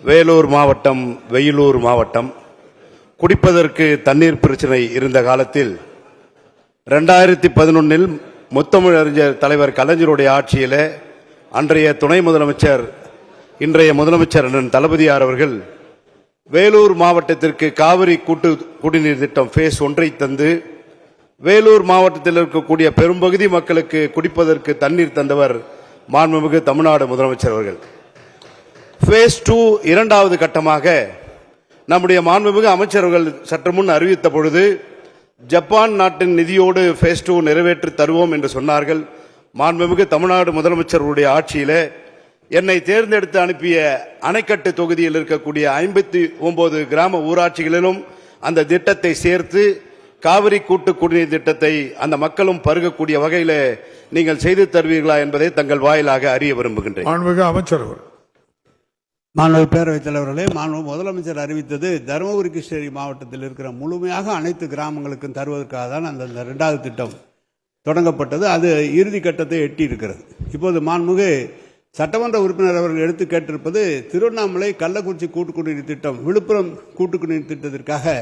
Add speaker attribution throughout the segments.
Speaker 1: வேலூர் மாவட்டம், வெயிலூர் மாவட்டம் குடிப்பதற்கு தண்ணீர் பிரச்சனை இருந்த காலத்தில் 2011 முத்தமிழறிஞர் தலைவர் கலைஞருடைய ஆட்சியில் அன்றைய துணை முதலமைச்சர், இன்றைய முதலமைச்சர் அண்ணன் தளபதியார் அவர்கள் வேலூர் மாவட்டத்திற்கு காவிரி கூட்டு குடிநீர் திட்டம் ஃபேஸ் 1 தந்து வேலூர் மாவட்டத்தில் இருக்கக்கூடிய பெரும்பகுதி மக்களுக்கு குடிப்பதற்கு தண்ணீர் தந்தவர் மாண்புமிகு தமிழ்நாடு முதலமைச்சர் அவர்கள். ஃபேஸ் 2 இரண்டாவது கட்டமாக நம்முடைய மாண்புமிகு அமைச்சர்கள் சற்று முன் அறிவித்த பொழுது ஜப்பான் நாட்டின் நிதியோடு ஃபேஸ் 2 நிறைவேற்றி தருவோம் என்று சொன்னார்கள். மாண்புமிகு தமிழ்நாடு முதலமைச்சருடைய ஆட்சியில் என்னை தேர்ந்தெடுத்து அனுப்பிய அணைக்கட்டு தொகுதியில் இருக்கக்கூடிய 59 கிராம ஊராட்சிகளிலும் அந்த திட்டத்தை சேர்த்து காவிரி கூட்டு குடிநீர் திட்டத்தை அந்த மக்களும் பருகக்கூடிய வகையில் நீங்கள் செய்து தருவீர்களா என்பதை தங்கள் வாயிலாக அறிய விரும்புகின்றேன்.
Speaker 2: மாண்புமிகு அமைச்சர் அவர்கள்.
Speaker 3: மாண்புமிகு பேரவைத் தலைவர்களே, மாண்புமிகு முதலமைச்சர் அறிவித்தது தருமபுரி கிருஷ்ணகிரி மாவட்டத்தில் இருக்கிற முழுமையாக அனைத்து கிராமங்களுக்கும் தருவதற்காக தான் அந்த 2வது திட்டம் தொடங்கப்பட்டது. அது இறுதி கட்டத்தை எட்டி இருக்கிறது. இப்போது மாண்புமிகு சட்டமன்ற உறுப்பினர் அவர்கள் எடுத்து கேட்டிருப்பது திருவண்ணாமலை கள்ளக்குறிச்சி கூட்டுக்குடிநீர் திட்டம், விழுப்புரம் கூட்டுக்குடிநீர் திட்டத்திற்காக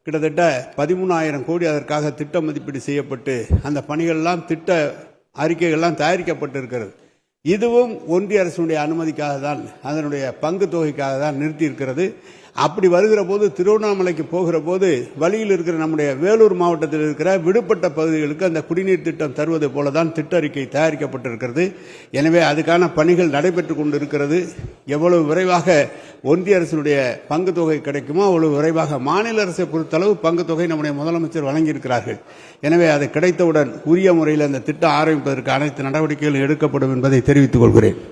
Speaker 3: கிட்டத்தட்ட 13,000 கோடி அதற்காக திட்ட மதிப்பீடு செய்யப்பட்டு அந்த பணிகள்லாம் திட்ட அறிக்கைகள்லாம் தயாரிக்கப்பட்டிருக்கிறது. இதுவும் ஒன்றிய அரசுடைய அனுமதிக்காக தான், அதனுடைய பங்கு தொகைக்காக தான் நிறுத்தி இருக்கிறது. அப்படி வருகிற போது திருவண்ணாமலைக்கு போகிற போது வழியில் இருக்கிற நம்முடைய வேலூர் மாவட்டத்தில் இருக்கிற விடுபட்ட பகுதிகளுக்கு அந்த குடிநீர் திட்டம் தருவது போல தான் திட்ட அறிக்கை தயாரிக்கப்பட்டிருக்கிறது. எனவே அதுக்கான பணிகள் நடைபெற்று கொண்டு இருக்கிறது. எவ்வளவு விரைவாக ஒன்றிய அரசினுடைய பங்கு தொகை கிடைக்குமோ அவ்வளவு விரைவாக மாநில அரசை பொறுத்தளவு பங்கு தொகை நம்முடைய முதலமைச்சர் வழங்கியிருக்கிறார்கள். எனவே அது கிடைத்தவுடன் உரிய முறையில் அந்த திட்டம் ஆரம்பிப்பதற்கு அனைத்து நடவடிக்கைகளும் எடுக்கப்படும் என்பதை தெரிவித்துக் கொள்கிறேன்.